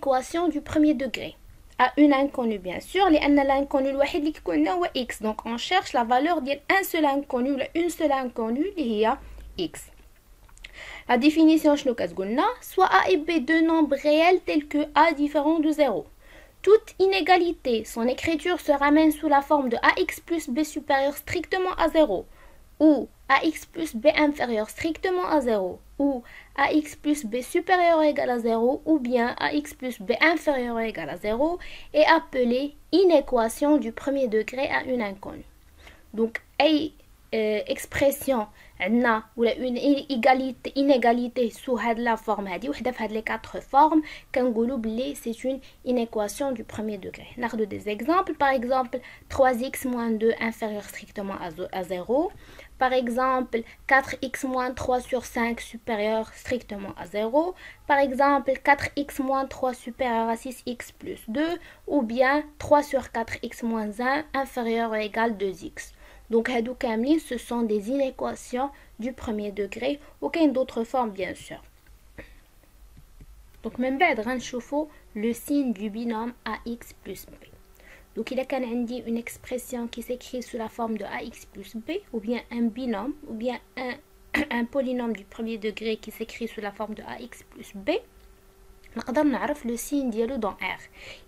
équation du premier degré à une inconnue bien sûr, لأن l'inconnu الوحيد اللي كيكون هو x. Donc on cherche la valeur ديال un seul inconnu ولا une seule inconnue اللي هي x. La définition شنو كتقولنا؟ soit a et b deux nombres réels tels que a différent de 0. Toute inégalité, son écriture se ramène sous la forme de ax plus b supérieur strictement à 0 ou ax plus b inférieur strictement à 0 ou ax plus b supérieur ou égal à 0 ou bien ax plus b inférieur ou égal à 0 est appelée inéquation du premier degré à une inconnue. Donc, expression عندنا ولا une inégalité sous la forme هذه وحده في هاد les quatre formes كنقولوا بلي c'est une inéquation du premier degré. ناخذ des exemples. Par exemple 3x moins 2 inférieur strictement à 0. Par exemple 4x moins 3 sur 5 supérieur strictement à 0. Par exemple 4x moins 3 supérieur à 6x plus 2 ou bien 3 sur 4x moins 1 inférieur ou égal 2x. Donc, ce sont des inéquations du premier degré. Aucun d'autre forme, bien sûr. Donc, même بعد غنشوفوا le signe du binôme ax plus b. Donc, il y a une expression qui s'écrit sous la forme de ax plus b, ou bien un binôme, ou bien un polynôme du premier degré qui s'écrit sous la forme de ax plus b. نقدر نعرف le signe ديالو dans R.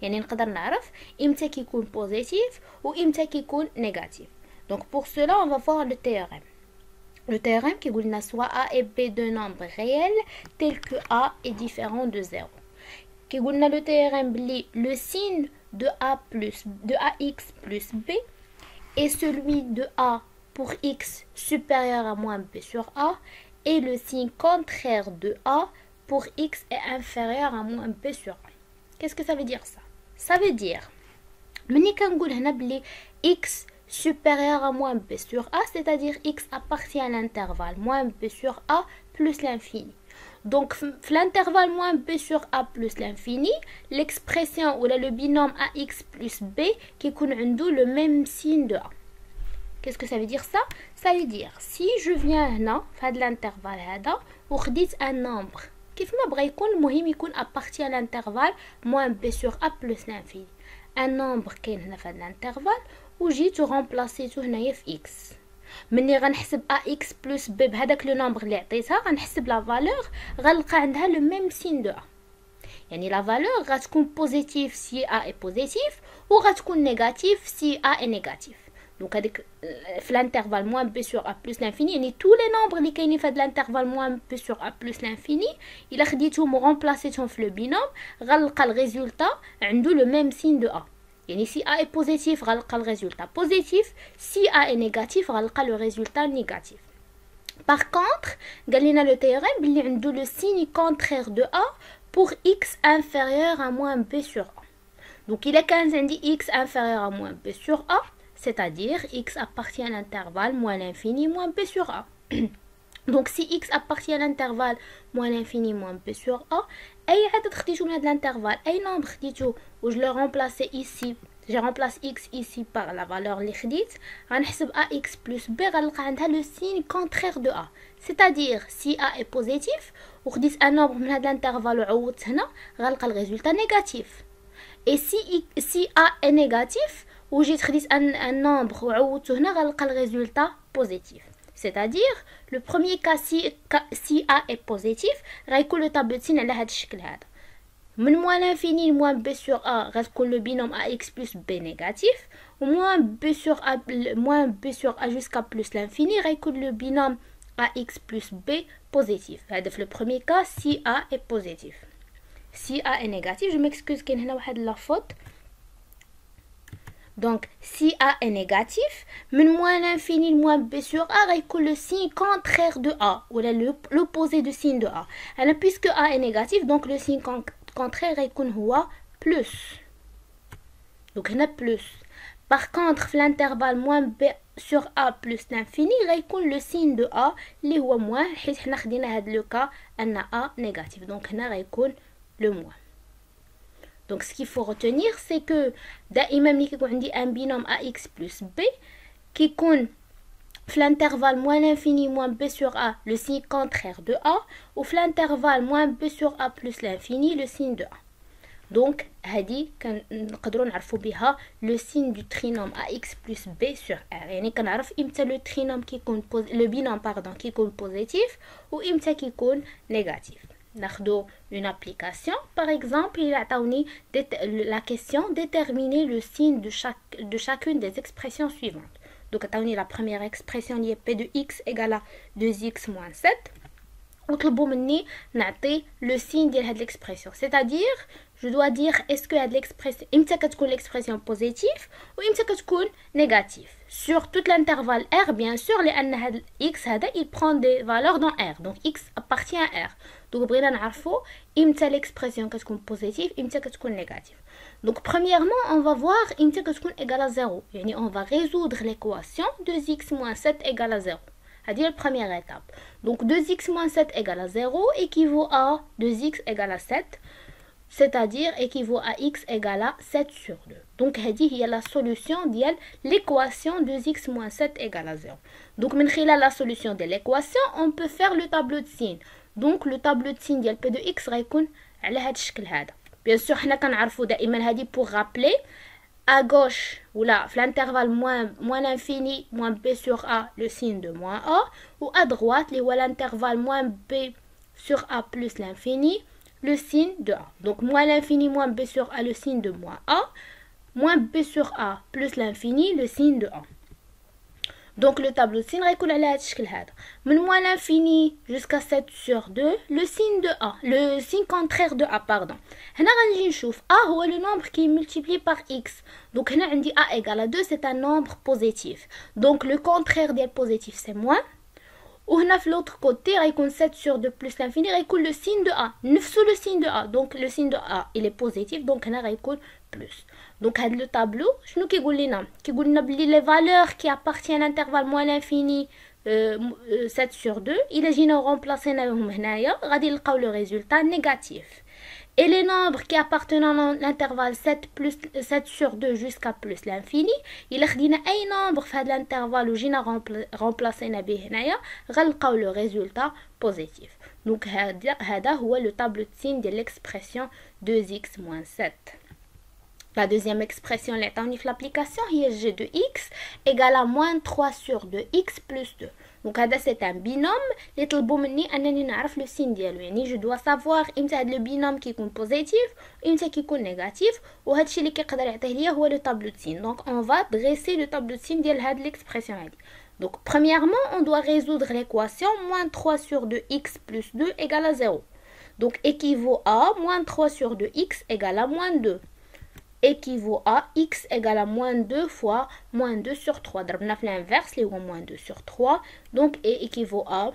يعني نقدر نعرف إمتى كيكون positif ou إمتى كيكون négatif. Donc pour cela, on va voir le théorème. Le théorème qui dit soit A et B deux nombres réels tels que A est différent de 0. Qui dit le théorème le signe de AX plus B est celui de A pour X supérieur à moins B sur A et le signe contraire de A pour X est inférieur à moins B sur A. Qu'est-ce que ça veut dire ça? Ça veut dire, مني كنقول هنا بلي X supérieur à moins b sur a, c'est-à-dire x appartient à l'intervalle moins b sur a plus l'infini. Donc, l'intervalle moins b sur a plus l'infini, l'expression ou le binôme ax plus b qui a le même signe de a. Qu'est-ce que ça veut dire ça? Ça veut dire, si je viens هنا في هذا l'intervalle هذا وخديت un nombre كيف ما بغى يكون المهم يكون appartient à l'intervalle moins b sur a plus l'infini. Un nombre كاين هنا في هذا l'intervalle وجيت remplacer هنايا في x. مني غنحسب ax plus b بهذاك لو نومبر اللي عطيتها غنحسب لا فالور غنلقى عندها لو ميم سين دو a. يعني لا فالور غتكون بوزيتيف سي a est بوزيتيف وغتكون نيجاتيف سي a est نيجاتيف. دونك هذيك في الانترفال موان بي سور ا بلس لانفيني يعني تو لي نومبر اللي كاينين في هذا الانترفال موان بي سور ا بلس لانفيني الا خديتهم ورامبلاسيتهم في لو بينوم غنلقى الريزولتا عنده لو ميم سين دو a. يعني si A est positif, غنلقى le résultat positif. Si A est négatif, غنلقى le résultat négatif. Par contre, قال لنا le théorème بلي عنده le signe contraire de A pour x inférieur à moins B sur A. Donc, il a كان عندي x inférieur à moins B sur A, c'est-à-dire x appartient à l'intervalle moins l'infini moins B sur A. Donc, si x appartient à l'intervalle moins l'infini moins B sur A, أي عدد خديتو من هذا الانترفال أي نومبر خديتو و je le remplace ici, je remplace x ici par la valeur اللي خديت غنحسب ax plus b غنلقى عندها le signe contraire de a. C'est-à-dire si a est positif و خديت un nombre من هذا الانترفال وعوضت هنا غنلقى le résultat négatif. Et si a est négatif و جيت خديت un nombre وعوضته هنا غنلقى le résultat positif. C'est-à-dire le premier cas si a est positif غيكون le tableau de signe على هذا الشكل هذا. من moins l'infini moins b sur a غتكون le binôme ax plus b négatif ou moins b sur a jusqu'à plus l'infini غيكون le binôme ax plus b positif. هذا في le premier cas si a est positif. Si a est négatif, je m'excuse كاين هنا واحد la faute. Donc, si A est négatif, moins l'infini, moins B sur A, غيكون le signe contraire de A, ou l'opposé du signe de A. Alors, puisque A est négatif, donc le signe contraire غيكون هو plus. Donc, هنا plus. Par contre, l'intervalle moins B sur A plus l'infini, غيكون le signe de A, اللي هو moins, حيث حنا خدينا هذا le cas, أن A négatif. Donc, هنا غيكون le moins. Donc, ce qu'il faut retenir, c'est que دائما ملي كيكون عندي un binôme ax plus b qui يكون في l'intervalle moins l'infini moins b sur a le signe contraire de a ou في l'intervalle moins b sur a plus l'infini le signe de a. دونك هذه كنقدروا نعرفوا بها لو سين دو ترينوم ax plus b sur r. يعني كنعرف امتى لو ترينوم كيكون لو بينوم كيكون بوزيتيف وامتى كيكون نيجاتيف. ناخدو une application par exemple il عطاوني la question déterminer le signe de chacune des expressions suivantes. Donc عطاوني la première expression اللي p de x égale à 2x moins 7 وطلبوا مني نعطي le signe ديال هاد l'expression, c'est-à-dire je dois dire est-ce que هاد l'expression امتى كتكون l'expression positive و امتى كتكون négative sur tout l'intervalle r bien sûr لان هاد x هذا il prend des valeurs dans r, donc x appartient à r. Donc بغينا نعرفوا امتى l'expression كتكون positive امتى كتكون négative. Donc premièrement on va voir امتى كتكون égale à 0, يعني on va résoudre l'équation 2x moins 7 égale à 0. C'est la première étape. Donc 2x moins 7 égale à 0 équivaut à 2x égale à 7, c'est-à-dire équivaut à x égale à 7 sur 2. Donc il y a la solution de l'équation 2x moins 7 égale à 0. Donc la solution de l'équation, on peut faire le tableau de signes. Donc le tableau de signes de p de x غيكون على هذا الشكل هذا. Bien sûr حنا كنعرفوا دائما هذه pour rappeler à gauche ou là, l'intervalle moins l'infini, moins b sur a, le signe de moins a, ou à droite, l'intervalle moins b sur a plus l'infini, le signe de a. Donc moins l'infini, moins b sur a, le signe de moins a, moins b sur a plus l'infini, le signe de a. Donc le tableau de signe غيكون على هذا الشكل هذا. من moins l'infini jusqu'à 7 sur 2, le signe de a, le signe contraire de a, pardon. هنا غنجي نشوف a هو le nombre qui est multiplié par x. Donc هنا عندي a égale à 2, c'est un nombre positif. Donc le contraire ديال positif c'est moins. وهنا في l'autre côté غيكون 7 sur 2 plus l'infini غيكون le signe de a, نفسو le signe de a. Donc le signe de a il est positif, donc هنا غيكون plus. Donc هاد le tableau شنو كيقول لنا بلي les valeurs qui appartiennent à l'intervalle moins l'infini 7 sur 2 إلا جينا remplacer هنايا غادي نلقاو le résultat négatif. Et les nombres qui appartiennent à l'intervalle 7 sur 2 jusqu'à plus l'infini, il خدينا أي nombre في هذا l'intervalle وجينا remplacer به هنايا غنلقاو le résultat positif. Donc هذا هو le tableau de signe de l'expression 2x moins 7. La deuxième expression اللي عطاوني في l'application هي g de x égale à moins 3 sur 2x plus 2. Donc هذا c'est un binôme اللي طلبوا مني انني نعرف لو سين ديالو, يعني je dois savoir امتى هذا لو binôme كيكون بوزيتيف وامتى كيكون نيجاتيف, وهذا الشيء اللي كيقدر يعطيه ليا هو لو طابلو دو سين. Donc on va dresser le tableau de signe ديال هاد l'expression هادي. Donc premièrement on doit résoudre l'équation moins 3 sur 2x plus 2 égale à 0. Donc équivaut à moins 3 sur 2x égale à moins 2. Équivaut à x égale à moins 2 fois moins 2 sur 3. ضربنا في l'inverse اللي هو moins 2 sur 3. Donc et équivaut à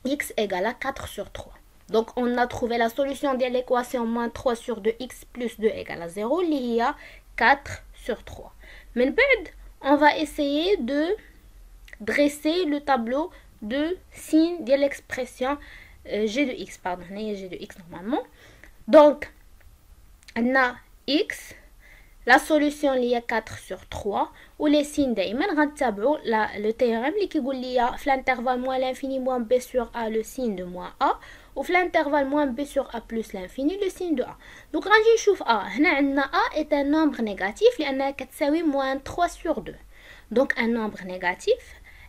x égale à 4 sur 3. Donc on a trouvé la solution de l'équation moins 3 sur 2x plus 2 égale à 0 اللي هي 4 sur 3. من بعد on va essayer de dresser le tableau de signe de l'expression g de x. Pardon, هنا g de x normalement. Donc on a x, la solution اللي هي 4 sur 3 و les signes دائما غنتبعوا le théorème اللي كيقول لي في l'intervalle moins l'infini moins b sur a le signe de moins a, و في l'intervalle moins b sur a plus l'infini le signe de a. Donc غنجي نشوف a. هنا عندنا a est un nombre négatif لانها كتساوي moins 3 sur 2. Donc un nombre négatif.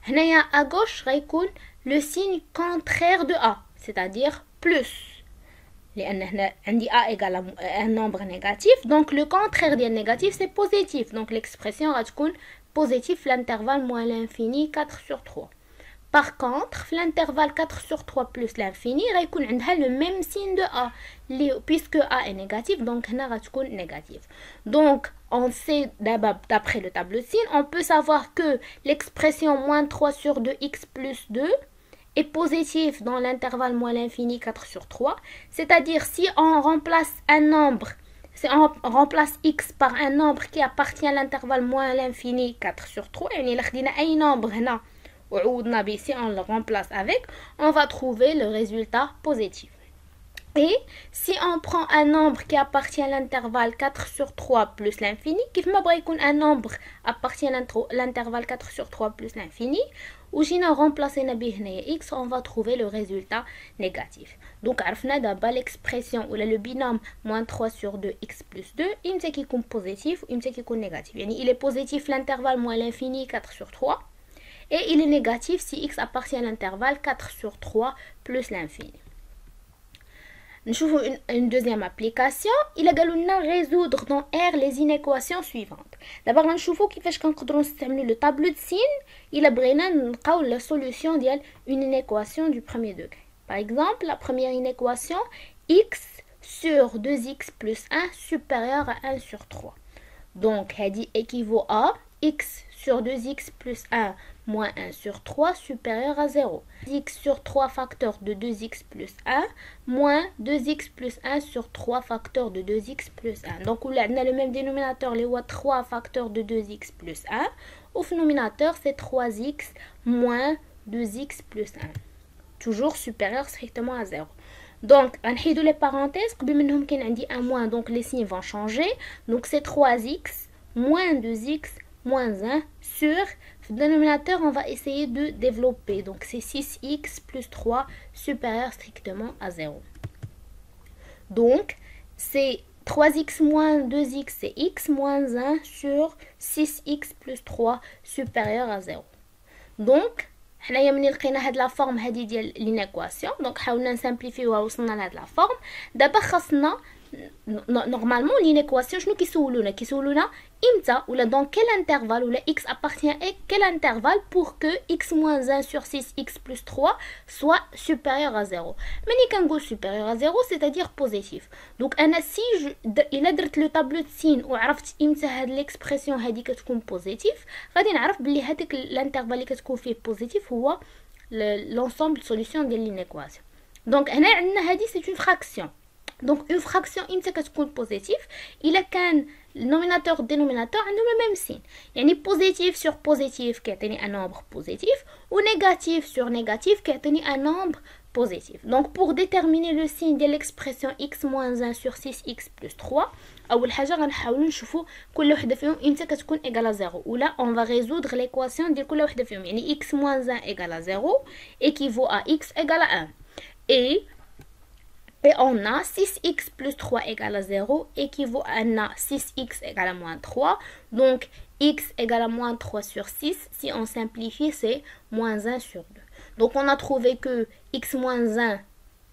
هنايا à gauche غيكون le signe contraire de a, c'est-à-dire plus. لأن هنا عندي a égale à un nombre négatif, donc le contraire ديال négatif c'est positif. Donc l'expression غتكون positif في l'intervalle moins l'infini 4 sur 3. Par contre في l'intervalle 4 sur 3 plus l'infini غيكون عندها le même signe de a puisque a est négatif, donc هنا غتكون négatif. Donc on sait d'après le tableau de signe, on peut savoir que l'expression moins 3 sur 2x plus 2 est positif dans l'intervalle moins l'infini 4 sur 3. C'est-à-dire si on remplace un nombre, si on remplace x par un nombre qui appartient à l'intervalle moins l'infini 4 sur 3, يعني إلا خدينا أي nombre هنا وعوضنا به, si on le remplace avec, on va trouver le résultat positif. Et si on prend un nombre qui appartient à l'intervalle 4 sur 3 plus l'infini, كيف ما بغا يكون un nombre appartient à l'intervalle 4 sur 3 plus l'infini, وجينا remplacer به هنايا x, on va trouver le résultat négatif. Donc عرفنا دابا l'expression ولا le binôme moins 3 sur 2 x plus 2 إمتى كيكون positif وإمتى كيكون négatif. يعني il est positif l'intervalle moins l'infini 4 sur 3 et il est négatif si x appartient à l'intervalle 4 sur 3 plus l'infini. Nous une deuxième application. Il a galuna résoudre dans R les inéquations suivantes. D'abord, nous voulons كيفاش كنقدروا نستعملوا le tableau de signe. Il a بغينا نلقاو la solution ديال une inéquation du premier degré. Par exemple, la première inéquation x sur 2x plus 1 supérieur à 1 sur 3. Donc, elle équivaut à x sur 2x plus 1 moins 1 sur 3 supérieur à 0. x sur 3 facteurs de 2x plus 1 moins 2x plus 1 sur 3 facteurs de 2x plus 1. Donc, on a le même dénominateur, les 3 facteurs de 2x plus 1. Au dénominateur, c'est 3x moins 2x plus 1. Toujours supérieur strictement à 0. Donc, on a les parenthèses, il y a un moins, donc les signes vont changer. Donc, c'est 3x moins 2x moins 1 sur, le dénominateur, on va essayer de développer. Donc, c'est 6x plus 3 supérieur strictement à 0. Donc, c'est 3x moins 2x, c'est x moins 1 sur 6x plus 3 supérieur à 0. Donc, حنايا ملي لقينا هاد لا فورم هادي ديال لينيكواسيون دونك حاولنا نسامبليفيوها وصلنا لهاد لا فورم. دابا خاصنا نورمالمون لينيكواسيون شنو كيسولونا امتى ولا دون كيل انترفال ولا x appartient à quel intervalle pour que x moins 1 sur 6x plus 3 soit supérieur à 0. ملي كنقول supérieur à 0 c'est-à-dire positif. Donc انا سي الا درت لو طابلو د سين وعرفت امتى هاد ليكسبرسيون هادي كتكون بوزيتيف غادي نعرف بلي هذاك الانترفال اللي كتكون فيه بوزيتيف هو l'ensemble solution ديال لينيكواسيون. دونك هنا عندنا هادي سي اون فراكسيون. Donc une fraction imtى كتكون positif إلا كان النوميناتور والدينوميناتور عندهم le même signe. يعني positif sur positif كيعطيني un nombre positif ou négatif sur négatif كيعطيني un nombre positif. Donc pour déterminer le signe de l'expression x moins 1 sur 6x plus 3 أول حاجة غنحاولوا نشوفوا كل وحدة فيهم امتى كتكون égal à 0 ولا on va résoudre l'équation ديال كل وحدة فيهم. يعني x moins 1 égal à 0 équivaut à x égal à 1 et on a 6x plus 3 égale à 0 équivaut à 6x égale à moins 3. Donc, x égale à moins 3 sur 6. Si on simplifie, c'est moins 1 sur 2. Donc, on a trouvé que x moins 1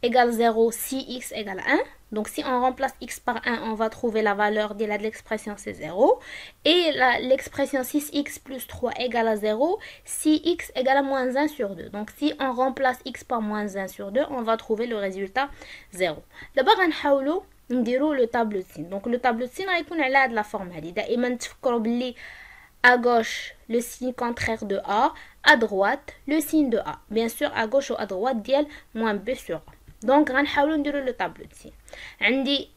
égale 0 si x égale 1. Donc, si on remplace x par 1, on va trouver la valeur de l'expression, c'est 0. Et l'expression 6x plus 3 égale à 0 si x égale à moins 1 sur 2. Donc, si on remplace x par moins 1 sur 2, on va trouver le résultat 0. D'abord, on va نديرو le tableau de signe. Donc, le tableau de signe غيكون على هاد la forme هادي. دائما تفكروا بلي à gauche, le signe contraire de A, à droite, le signe de A. Bien sûr, à gauche ou à droite, ديال moins B sur A. Donc, غنحاولوا نديرو le tableau de signe. عندي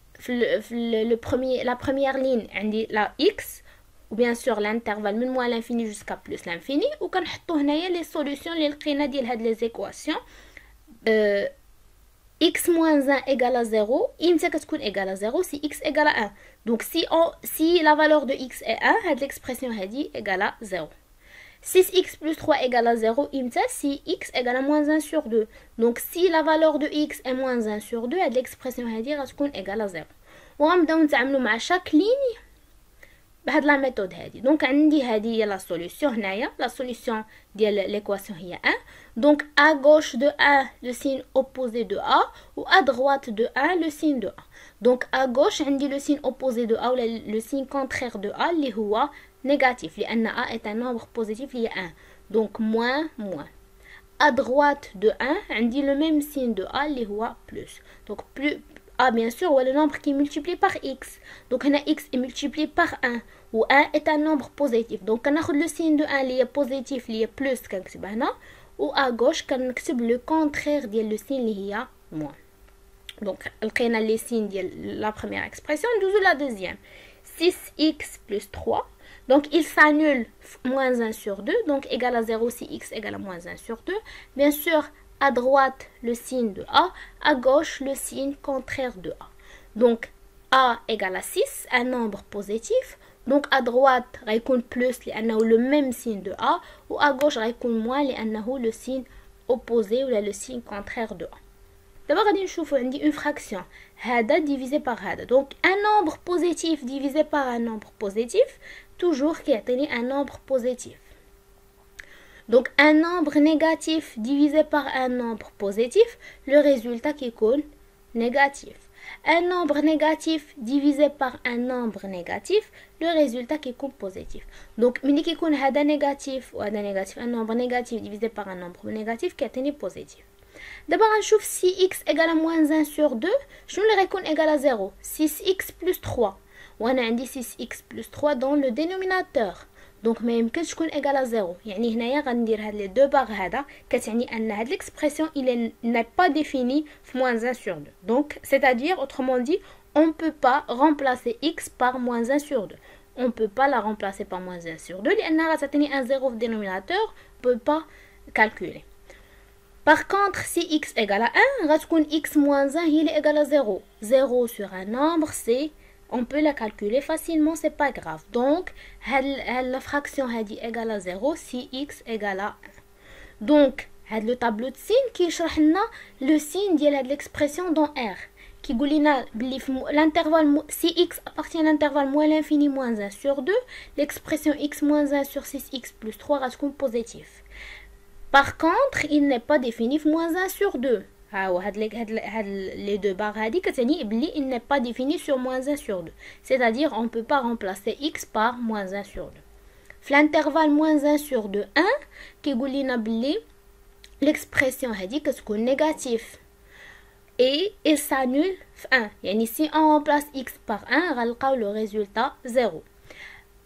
la première ligne عندي la x ou bien sûr l'intervalle من moins l'infini jusqu'à plus l'infini وكنحطوا هنايا les solutions اللي لقينا ديال هاد les équations. x moins 1 égale à 0 امتى كتكون égale à 0 si x égale à 1. Donc si la valeur de x est 1 هاد l'expression هادي égale à 0. 6x plus 3 égale à 0 imta si x égale à moins 1 sur 2. Donc si la valeur de x est moins 1 sur 2, l'expression est égale à 0. On va نتعاملوا مع chaque ligne بهاد la méthode هذه. Donc عندي هذه هي la solution هنايا. La solution ديال l'équation هي 1. Donc à gauche de 1 le signe opposé de A ou à droite de 1 le signe de A. Donc à gauche عندي le signe opposé de A ou le signe contraire de A اللي هو négatif, لأن A est un nombre positif lié à 1. Donc, moins. À droite de 1, on dit le même signe de A, qui est plus. Donc, plus A, bien sûr, est le nombre qui est multiplié par X. Donc, on a X est multiplié par 1, où 1 est un nombre positif. Donc, on a le signe de 1 qui est positif, qui est plus, ou à gauche, on a le contraire de le signe qui est moins. Donc, on a les signes de la première expression, nous la deuxième. 6x plus 3. Donc, il s'annule moins 1 sur 2. Donc, égal à 0 si x égale à moins 1 sur 2. Bien sûr, à droite, le signe de A. À gauche, le signe contraire de A. Donc, A égale à 6, un nombre positif. Donc à droite غيكون plus لأنه le même signe de A, ou à gauche غيكون moins لأنه le signe opposé ou le signe contraire de A. D'abord غادي نشوفوا عندي une fraction هذا divisé par هذا. Donc un nombre positif divisé par un nombre positif toujours كيعطيني un nombre positif. Donc un nombre négatif divisé par un nombre positif, le résultat qui est négatif. Un nombre négatif divisé par un nombre négatif, le résultat qui est positif. Donc ملي كيكون هذا négatif وهذا négatif, un nombre négatif divisé par un nombre négatif كيعطيني positif. D'abord غنشوف si x égale à moins 1 sur 2, شنو اللي غيكون égal à 0 6x plus 3 وانا عندي 6x plus 3 dans le dénominateur. دونك ما يمكنش تكون ايغال 0. يعني هنايا غندير هاد لي دو باغ هذا كتعني ان هاد l'expression il n'est pas défini في moins 1 sur 2. Donc c'est-à-dire autrement dit on peut pas remplacer x par moins 1 sur 2. On peut pas la remplacer par moins 1 sur 2 لانها غتعطيني un 0 في dénominateur, on peut pas calculer. Par contre si x égale à 1 غتكون x moins 1 هي اللي égale à 0. 0 sur un nombre c'est on peut la calculer facilement, c'est pas grave. Donc, la fraction est égale à 0 si x égale à 1. Donc, le tableau de signes qui شرح لنا le signe de l'expression dans R. Qui dit l'intervalle si x appartient à l'intervalle moins l'infini moins 1 sur 2, l'expression x moins 1 sur 6x plus 3 va être positive. Par contre, il n'est pas défini moins 1 sur 2. Les deux barres il n'est pas défini sur moins 1 sur 2. C'est-à-dire on ne peut pas remplacer x par moins 1 sur 2. L'intervalle moins 1 sur 2, 1, qui dit l'expression est négative. Et il s'annule 1. Yani si on remplace x par 1, on va le résultat 0.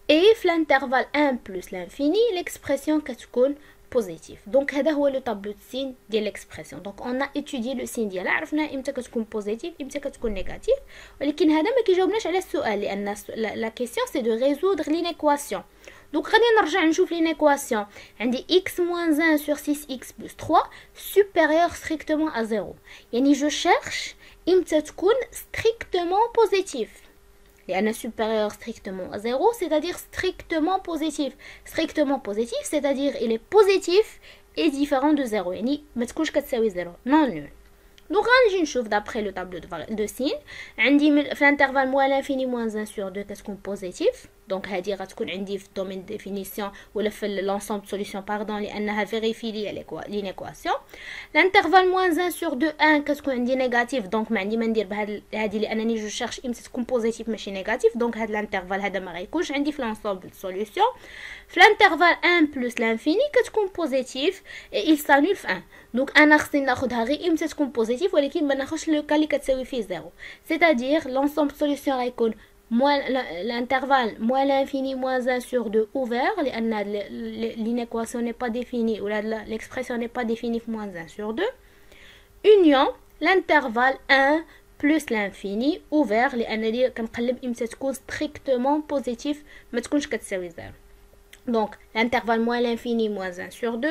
Et l'intervalle 1 plus l'infini, l'expression est positif. Donc هذا هو le tableau de signe de l'expression. Donc on a étudié le signe ديالها, عرفنا امتى كتكون positif امتى كتكون négatif, ولكن هذا ما كيجاوبناش على السؤال لان la question c'est de résoudre l'inéquation. Donc غادي نرجع نشوف l'inéquation. عندي x moins 1 sur 6x plus 3 supérieur strictement à 0. يعني je cherche امتى تكون strictement positif. لأن supérieur strictement à 0, c'est-à-dire strictement positif. Strictement positif, c'est-à-dire il est positif et différent de 0. يعني ما تكونش كتساوي 0. Non nul. Donc غنجي نشوف d'après le tableau de signes. عندي في l'intervalle moins l'infini moins 1 sur 2 كتكون positif. Donc هذه غتكون عندي في domaine de définition ولا في l'ensemble de solution pardon لأنها vérifie لي l'inéquation. L'intervalle moins 1 sur 2 1 كتكون عندي négatif. Donc ما عندي ما ندير بهذه لأنني جو cherche امتى تكون positif ماشي négatif. Donc هذا l'intervalle هذا ما غيكونش عندي في l'ensemble de solution. في l'intervalle 1 plus l'infini كتكون positif et il s'annule في 1. Donc انا خصني ناخذها غير امتى تكون positif ولكن ما ناخذش لو كا اللي كتساوي فيه 0. C'est-à-dire l'ensemble de solution غيكون l'intervalle moins l'infini moins 1 sur 2 ouvert, l'inéquation n'est pas définie ou l'expression n'est pas définie moins 1 sur 2, union l'intervalle 1 plus l'infini ouvert, لأن كنقلب إمتى تكون strictement positif ما تكونش كتساوي 0. Donc l'intervalle moins l'infini moins 1 sur 2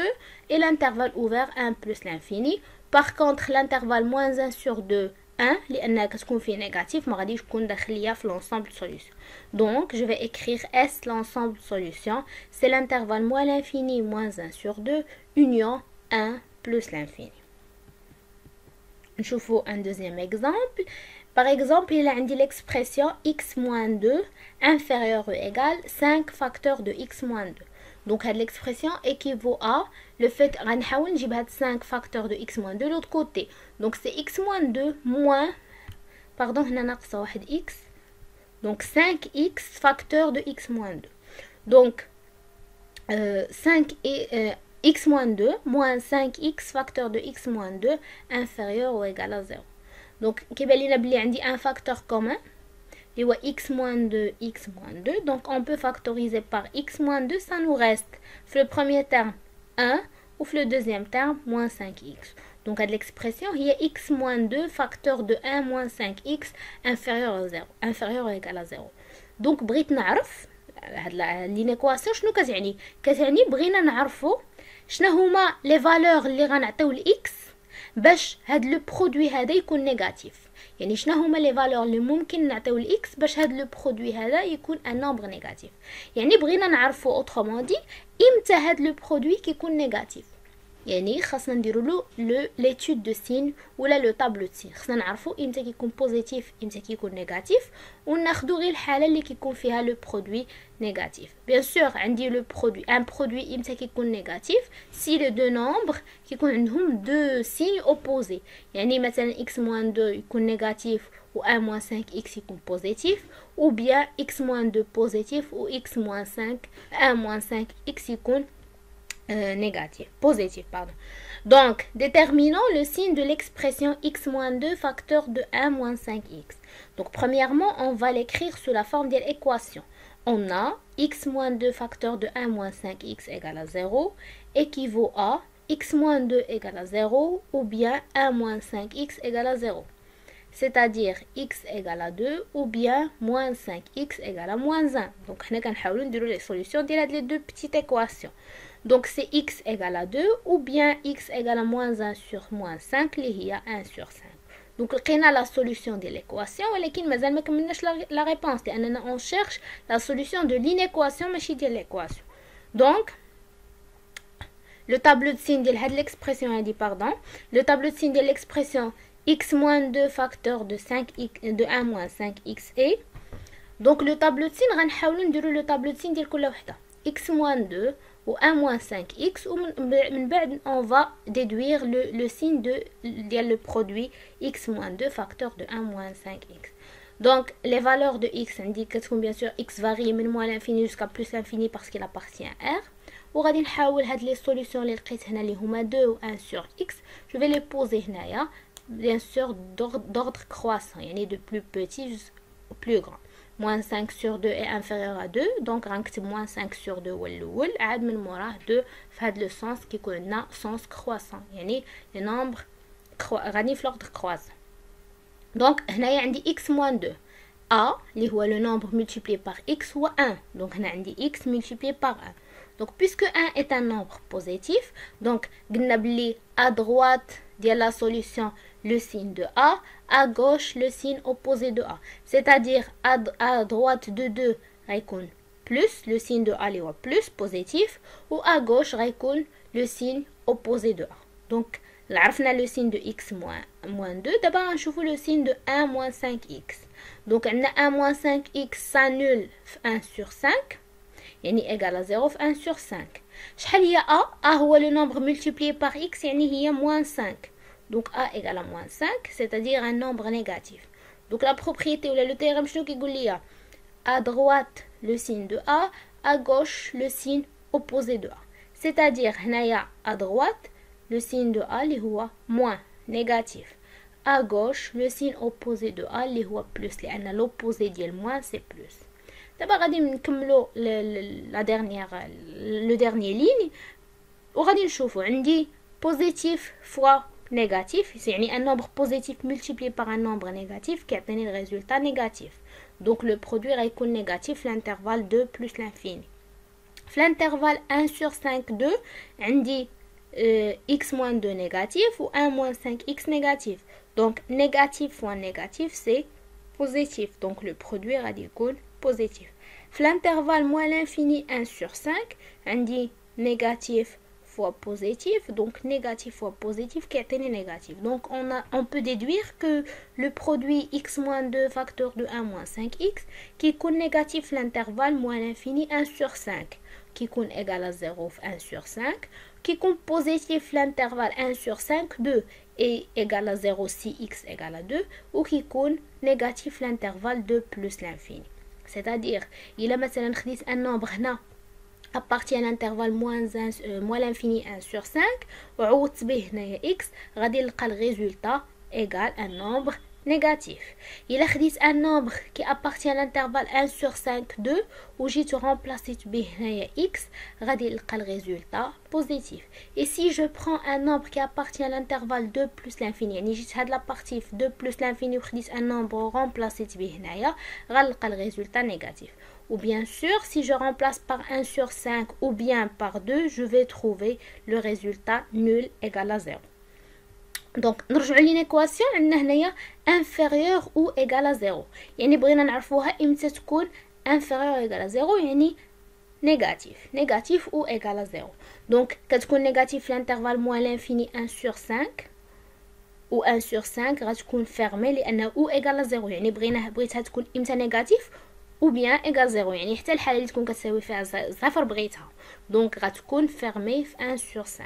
et l'intervalle ouvert 1 plus l'infini. Par contre l'intervalle moins 1 sur 2 1 لأنها كتكون فيه négatif ما غاديش تكون داخلية في l'ensemble de solution. Donc je vais écrire S l'ensemble de solution, c'est l'intervalle moins l'infini moins 1 sur 2 union 1 plus l'infini. نشوفوا un deuxième exemple. Par exemple, il a عندي l'expression x moins 2 inférieur ou égal 5 facteurs de x moins 2. Donc l'expression équivaut à le fait غنحاول نجيب هاد 5 facteurs de x moins 2 de l'autre côté. Donc c'est x moins 2 moins pardon هنا ناقصة واحد x. Donc 5x facteur de x moins 2. Donc 5 et x moins 2 moins 5x facteur de x moins 2 inférieur ou égal à 0. Donc كيبان لينا بلي عندي un facteur commun et x moins 2, x moins 2. Donc on peut factoriser par x moins 2, ça nous reste le premier terme 1 ou le deuxième terme moins 5x. Donc l'expression il y a x moins 2 facteur de 1 moins 5x inférieur à 0, inférieur ou égal à 0. Donc بغيت نعرف l'inéquation شنو كتعني؟ كتعني بغينا نعرفوا شنو هما les valeurs اللي غنعطيو ل x باش هاد لو برودوي هذا يكون نيجاتيف. يعني شنو هما لي فالور اللي ممكن نعطيو الاكس باش هاد لو برودوي هذا يكون ان نومبر نيجاتيف. يعني بغينا نعرفو اوترومون دي امتى هاد لو برودوي كيكون نيجاتيف، يعني خاصنا نديرو له ليتود دو سين ولا لو طابلو دو سين، خاصنا نعرفو امتى كيكون بوزيتيف امتى كيكون نيجاتيف، وناخدو غير الحاله اللي كيكون فيها لو برودوي نيجاتيف. بيان سور عندي لو برودوي ان برودوي امتى كيكون نيجاتيف سي لو دو نومبر كيكون عندهم دو سين اوبوزي، يعني مثلا x موان 2 يكون نيجاتيف و 1 موان 5 x يكون بوزيتيف، ou bien x moins 2 positif ou x moins 5 1 moins 5 x يكون négatif, positif, pardon. Donc, déterminons le signe de l'expression x moins 2 facteur de 1 moins 5x. Donc, premièrement, on va l'écrire sous la forme de l'équation. On a x moins 2 facteur de 1 moins 5x égale à 0 équivaut à x moins 2 égale à 0 ou bien 1 moins 5x égale à 0. C'est-à-dire x égale à 2 ou bien moins 5x égale à moins 1. Donc, on va faire les solutions de les deux petites équations. Donc, c'est x égale à 2 ou bien x égale à moins 1 sur moins 5, il y a 1 sur 5. Donc, on a la solution de l'équation, mais la réponse. On cherche la solution de l'inéquation, mais de l'équation. Donc, le tableau de signe de l'expression, le tableau de signe de l'expression x moins 2 facteur de 1 moins 5x est. Donc, le tableau de signe, on va faire le tableau de signe de x moins 2 ou 1 moins 5x, ou on va déduire le signe de le produit x moins 2 facteur de 1 moins 5x. Donc, les valeurs de x indiquent que bien sûr x varie de moins l'infini jusqu'à plus l'infini parce qu'il appartient à R. Ou غادي نحاول هاد les solutions اللي لقيت هنا اللي هما 2 ou 1 sur x, je vais les poser هنايا bien sûr d'ordre croissant, يعني de plus petit au plus grand. Moins 5 sur 2 est inférieur à 2, donc رنكتب moins 5 sur 2 هو الاول، عاد من موراه 2 في هاد لو سونس كيكون لنا سونس كرواسون، يعني لي نومبر غادي في l'ordre croissant. دونك هنايا عندي x moins 2 a اللي هو le nombre multiplié par x هو 1، donc هنا عندي x multiplié par 1. Donc puisque 1 est un nombre positif, donc قلنا بلي à droite de la solution le signe de a, à gauche le signe opposé de a. C'est-à-dire à droite de 2 غيكون plus, le signe de a est plus positif, ou à gauche غيكون le signe opposé de a. Donc عرفنا le signe de x moins 2, d'abord نشوفوا le signe de 1 moins 5x. Donc عندنا 1 moins 5x s'annule 1 sur 5, يعني égal à 0 في 1 sur 5. شحال هي a هو le nombre multiplié par x, يعني هي moins 5. Donc a égale à moins 5, c'est-à-dire un nombre négatif. Donc la propriété ou le théorème شنو كيقول لي à droite le signe de a, à gauche le signe opposé de a. C'est-à-dire هنايا à droite le signe de a اللي هو moins négatif. À gauche le signe opposé de a اللي هو plus, لأن l'opposé ديال moins c'est plus. دابا غادي نكملو la dernière le dernier ligne وغادي نشوفو عندي positif fois négatif, يعني un nombre positif multiplié par un nombre négatif qui obtient le résultat négatif. Donc le produit غيكون négatif l'intervalle 2 plus l'infini. L'intervalle 1 sur 5 2 عندي x moins 2 négatif ou 1 moins 5x négatif. Donc négatif fois négatif c'est positif. Donc le produit غادي يكون positif. L'intervalle moins l'infini 1 sur 5 عندي négatif fois positif, donc négatif fois positif qui est négatif. Donc on peut déduire que le produit x moins 2 facteur de 1 moins 5x qui est négatif l'intervalle moins l'infini 1 sur 5 qui est égal à 0 1 sur 5 qui est positif l'intervalle 1 sur 5 2 et égal à 0 si x égale à 2 ou qui est négatif l'intervalle 2 plus l'infini. C'est-à-dire il a maintenant un nombre هنا appartient à l'intervalle moins l'infini 1 sur 5 وعوضت به هنايا x غادي نلقى الريزولتا égal un nombre négatif. Il a خديت un nombre qui appartient à l'intervalle 1 sur 5 2 وجيت remplacer به هنايا x غادي نلقى الريزولتا positif. Et si je prends un nombre qui appartient à l'intervalle 2 plus l'infini, يعني جيت هاد la partie 2 plus l'infini وخديت un nombre remplacé به هنايا غنلقى الريزولتا négatif. Ou bien sûr, si je remplace par 1 sur 5 ou bien par 2, je vais trouver le résultat nul égal à 0. دونك نرجعوا لينيكواسيون. عندنا هنايا inférieur ou égal à 0، يعني بغينا نعرفوها امتى تكون inférieur ou égal à 0، يعني négatif ou égal à 0. دونك كتكون négatif l'intervalle moins l'infini 1 sur 5 ou 1 sur 5 غتكون fermée لانه ou égal à 0، يعني بغيتها تكون امتى négatif ou bien égal 0، يعني حتى الحاله اللي تكون كتساوي فيها صفر بغيتها. دونك غتكون fermée في 1 sur 5.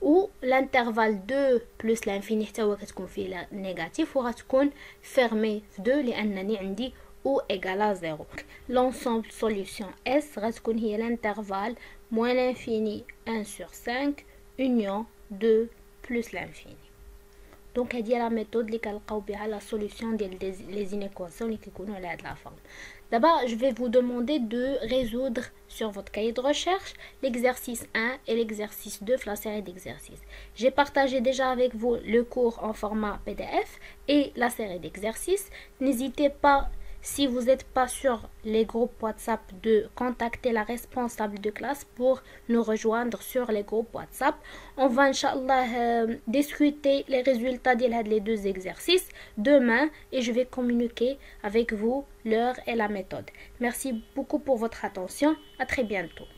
ou l'intervalle 2 plus l'infini حتى هو كتكون فيه négatif وغتكون fermée في 2 لانني عندي ou égal à 0. L'ensemble solution S غتكون هي l'intervalle moins l'infini 1 sur 5 union 2 plus l'infini. دونك هذه هي لا ميثود اللي كنلقاو بها لا سوليوشن ديال لي زينيكواسيون اللي كيكونوا على هاد لا فورم. D'abord, je vais vous demander de résoudre sur votre cahier de recherche l'exercice 1 et l'exercice 2 de la série d'exercices. J'ai partagé déjà avec vous le cours en format PDF et la série d'exercices. N'hésitez pas, si vous n'êtes pas sur les groupes WhatsApp, de contacter la responsable de classe pour nous rejoindre sur les groupes WhatsApp. On va, Inch'Allah, discuter les résultats de les deux exercices demain et je vais communiquer avec vous l'heure et la méthode. Merci beaucoup pour votre attention. À très bientôt.